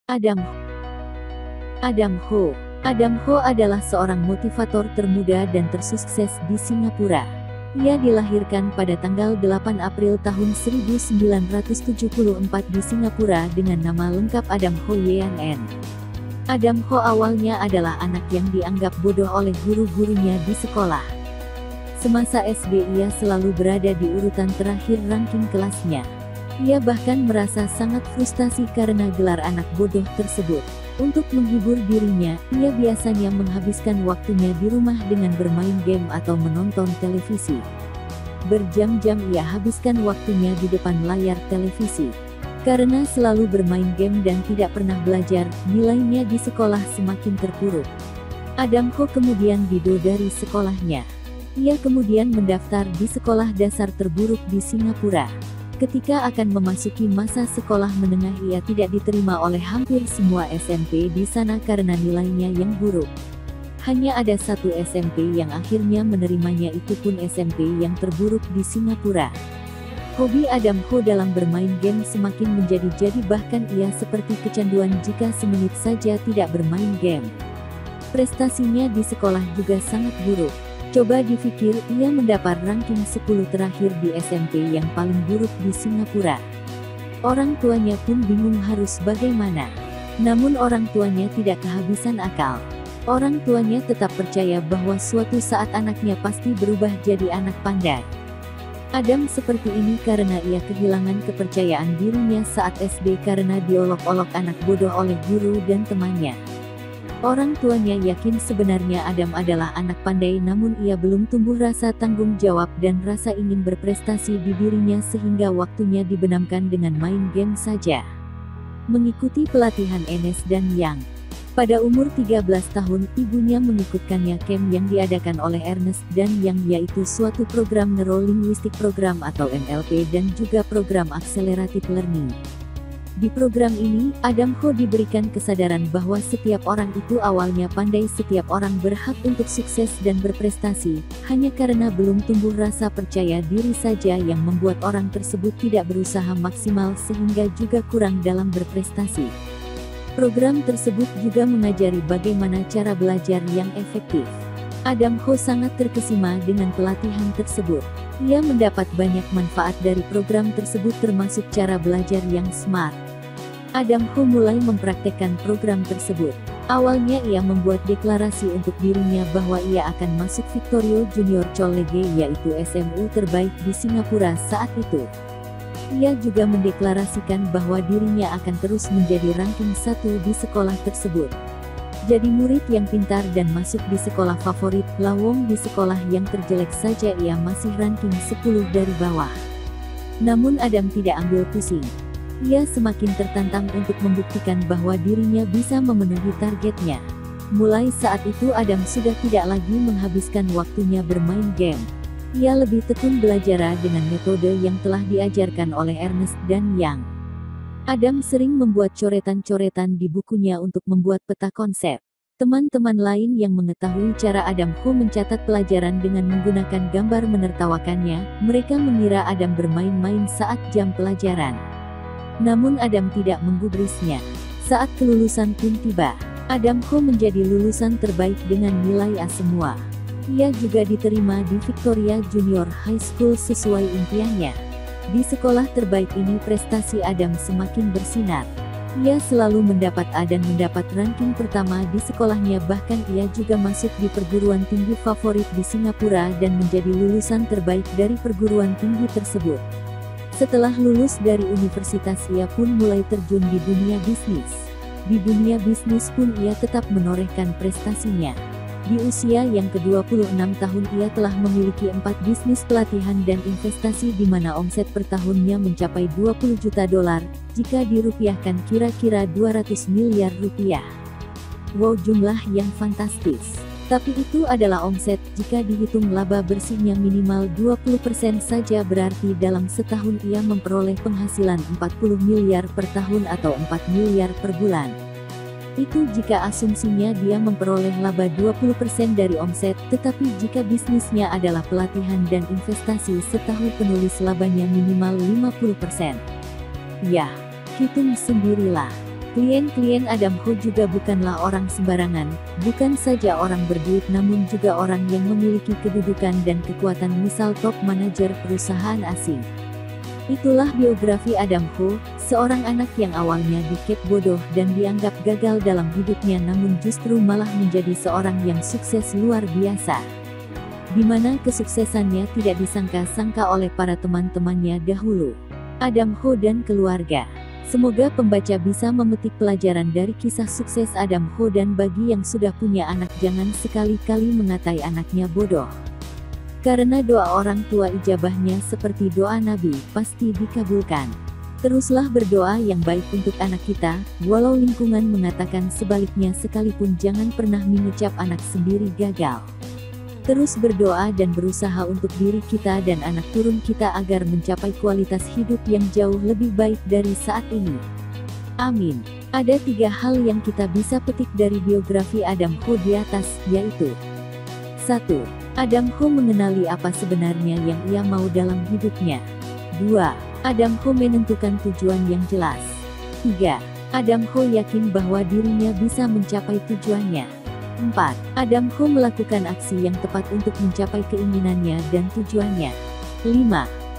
Adam Adam Ho Adam Ho adalah seorang motivator termuda dan tersukses di Singapura. Ia dilahirkan pada tanggal 8 April tahun 1974 di Singapura dengan nama lengkap Adam Ho Yean. Adam Ho awalnya adalah anak yang dianggap bodoh oleh guru-gurunya di sekolah. Semasa SD ia selalu berada di urutan terakhir ranking kelasnya. Ia bahkan merasa sangat frustasi karena gelar anak bodoh tersebut. Untuk menghibur dirinya, ia biasanya menghabiskan waktunya di rumah dengan bermain game atau menonton televisi. Berjam-jam ia habiskan waktunya di depan layar televisi. Karena selalu bermain game dan tidak pernah belajar, nilainya di sekolah semakin terpuruk. Adam Ho kemudian didodari sekolahnya. Ia kemudian mendaftar di sekolah dasar terburuk di Singapura. Ketika akan memasuki masa sekolah menengah, ia tidak diterima oleh hampir semua SMP di sana karena nilainya yang buruk. Hanya ada satu SMP yang akhirnya menerimanya, itu pun SMP yang terburuk di Singapura. Hobi Adam Ho dalam bermain game semakin menjadi-jadi, bahkan ia seperti kecanduan jika semenit saja tidak bermain game. Prestasinya di sekolah juga sangat buruk. Coba dipikir, ia mendapat ranking 10 terakhir di SMP yang paling buruk di Singapura. Orang tuanya pun bingung harus bagaimana. Namun orang tuanya tidak kehabisan akal. Orang tuanya tetap percaya bahwa suatu saat anaknya pasti berubah jadi anak pandai. Adam seperti ini karena ia kehilangan kepercayaan dirinya saat SD karena diolok-olok anak bodoh oleh guru dan temannya. Orang tuanya yakin sebenarnya Adam adalah anak pandai, namun ia belum tumbuh rasa tanggung jawab dan rasa ingin berprestasi di dirinya sehingga waktunya dibenamkan dengan main game saja. Mengikuti pelatihan Ernst dan Young. Pada umur 13 tahun, ibunya mengikutkannya camp yang diadakan oleh Ernst dan Young, yaitu suatu program Neuro-Linguistic Program atau NLP dan juga program Accelerated Learning. Di program ini, Adam Ho diberikan kesadaran bahwa setiap orang itu awalnya pandai, setiap orang berhak untuk sukses dan berprestasi, hanya karena belum tumbuh rasa percaya diri saja yang membuat orang tersebut tidak berusaha maksimal sehingga juga kurang dalam berprestasi. Program tersebut juga mengajari bagaimana cara belajar yang efektif. Adam Ho sangat terkesima dengan pelatihan tersebut. Ia mendapat banyak manfaat dari program tersebut termasuk cara belajar yang smart. Adam Ho mulai mempraktekkan program tersebut. Awalnya ia membuat deklarasi untuk dirinya bahwa ia akan masuk Victoria Junior College, yaitu SMU terbaik di Singapura saat itu. Ia juga mendeklarasikan bahwa dirinya akan terus menjadi ranking 1 di sekolah tersebut. Jadi murid yang pintar dan masuk di sekolah favorit, lawong di sekolah yang terjelek saja ia masih ranking 10 dari bawah. Namun Adam tidak ambil pusing. Ia semakin tertantang untuk membuktikan bahwa dirinya bisa memenuhi targetnya. Mulai saat itu Adam sudah tidak lagi menghabiskan waktunya bermain game. Ia lebih tekun belajar dengan metode yang telah diajarkan oleh Ernst dan Young. Adam sering membuat coretan-coretan di bukunya untuk membuat peta konsep. Teman-teman lain yang mengetahui cara Adam Ho mencatat pelajaran dengan menggunakan gambar menertawakannya. Mereka mengira Adam bermain-main saat jam pelajaran. Namun Adam tidak menggubrisnya. Saat kelulusan pun tiba. Adam Ho menjadi lulusan terbaik dengan nilai A semua. Ia juga diterima di Victoria Junior High School sesuai impiannya. Di sekolah terbaik ini prestasi Adam semakin bersinar. Ia selalu mendapat A dan mendapat ranking pertama di sekolahnya, bahkan ia juga masuk di perguruan tinggi favorit di Singapura dan menjadi lulusan terbaik dari perguruan tinggi tersebut. Setelah lulus dari universitas ia pun mulai terjun di dunia bisnis. Di dunia bisnis pun ia tetap menorehkan prestasinya. Di usia yang ke-26 tahun ia telah memiliki 4 bisnis pelatihan dan investasi di mana omset per tahunnya mencapai 20 juta dolar, jika dirupiahkan kira-kira 200 miliar rupiah. Wow, jumlah yang fantastis. Tapi itu adalah omset, jika dihitung laba bersihnya minimal 20% saja berarti dalam setahun ia memperoleh penghasilan 40 miliar per tahun atau 4 miliar per bulan. Itu jika asumsinya dia memperoleh laba 20% dari omset, tetapi jika bisnisnya adalah pelatihan dan investasi setahun penulis labanya minimal 50%. Ya, hitung sendirilah. Klien-klien Adam Ho juga bukanlah orang sembarangan, bukan saja orang berduit namun juga orang yang memiliki kedudukan dan kekuatan, misal top manajer perusahaan asing. Itulah biografi Adam Ho, seorang anak yang awalnya dikit bodoh dan dianggap gagal dalam hidupnya namun justru malah menjadi seorang yang sukses luar biasa. Di mana kesuksesannya tidak disangka-sangka oleh para teman-temannya dahulu. Adam Ho dan keluarga. Semoga pembaca bisa memetik pelajaran dari kisah sukses Adam Ho, dan bagi yang sudah punya anak jangan sekali-kali mengatai anaknya bodoh. Karena doa orang tua ijabahnya seperti doa Nabi, pasti dikabulkan. Teruslah berdoa yang baik untuk anak kita, walau lingkungan mengatakan sebaliknya sekalipun. Jangan pernah mengucap anak sendiri gagal. Terus berdoa dan berusaha untuk diri kita dan anak turun kita agar mencapai kualitas hidup yang jauh lebih baik dari saat ini. Amin. Ada 3 hal yang kita bisa petik dari biografi Adam Ho di atas, yaitu 1. Adam Ho mengenali apa sebenarnya yang ia mau dalam hidupnya. 2. Adam Ho menentukan tujuan yang jelas. 3. Adam Ho yakin bahwa dirinya bisa mencapai tujuannya. 4. Adam Ho melakukan aksi yang tepat untuk mencapai keinginannya dan tujuannya. 5.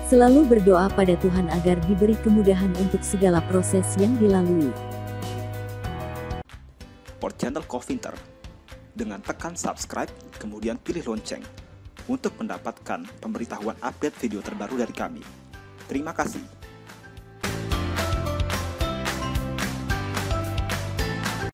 Selalu berdoa pada Tuhan agar diberi kemudahan untuk segala proses yang dilalui. Support channel Kofinter dengan tekan subscribe, kemudian pilih lonceng untuk mendapatkan pemberitahuan update video terbaru dari kami. Terima kasih.